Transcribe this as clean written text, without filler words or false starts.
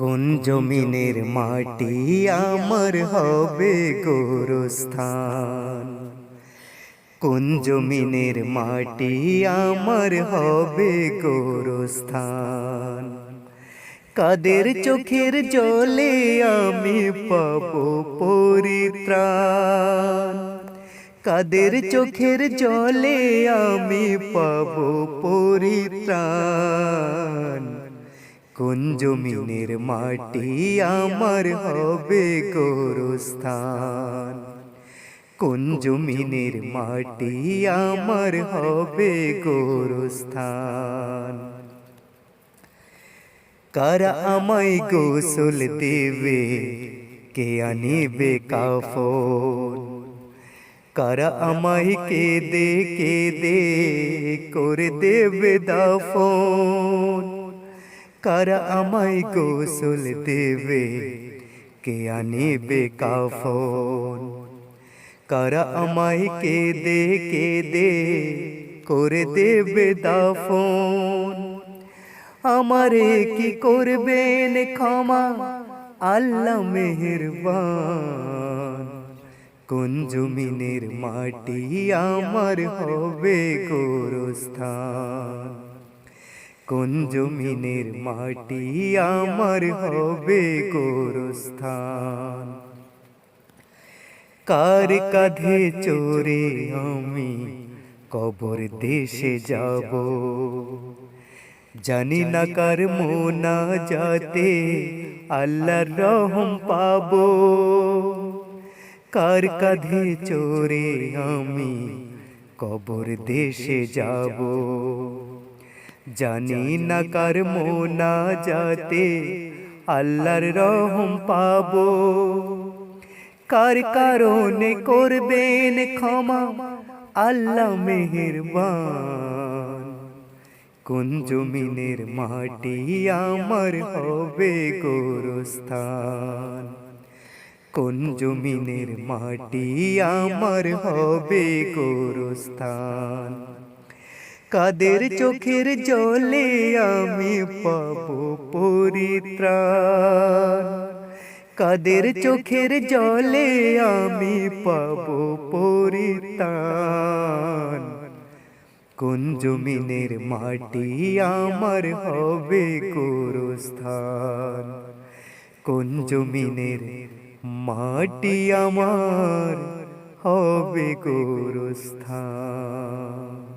কোন জমিনের মাটি আমার হবে গোরস্থান। কোন জমিনের মাটি আমার হবে গোরস্থান। কাদের চোখের জলে আমি পাবো পরিত্রাণ। কাদের চোখের জলে আমি পাবো পরিত্রাণ। কোন জমিনের মাটি আমার হবে গোরস্থান। কোন জমিনের মাটি আমার হবে গোরস্থান। কারা আমায় গোসল দেবে, কে আনিবে কাফন। কারা আমায় কেঁদে কেঁদে করে দেবে দাফন। কারা আমায় গোসল দেবে, কে আনিবে কাফন। কারা আমায় কেঁদে কেঁদে করে দেবে দাফন। আমারে কি করবেন ক্ষমা, আল্লাহ মেহেরবান। কোন জমিনের মাটি আমার হবে গোরস্থান। কোন জমিনের মাটি আমার হবে গোরস্থান। কার কাঁধে চড়ে আমি কবর দেশে যাব, জানি না কার মোনাজাতে আল্লাহর রহম পাবো। কার কাঁধে চড়ে আমি কবর দেশে যাব, জানি না কার মোনাজাতে আল্লাহর রহম পাবো। কার কারণে করবেন ক্ষমা, আল্লাহ মেহেরবান। কোন জমিনের মাটি আমার হবে গোরস্থান। কোন জমিনের মাটি আমার হবে গোরস্থান। কাদের চোখের জলে আমি পাবো পরিত্রাণ। কাদের চোখের জলে আমি পাবো পরিত্রাণ। কোন জমিনের মাটি আমার হবে গোরস্থান। কোন জমিনের মাটি আমার হবে গোরস্থান।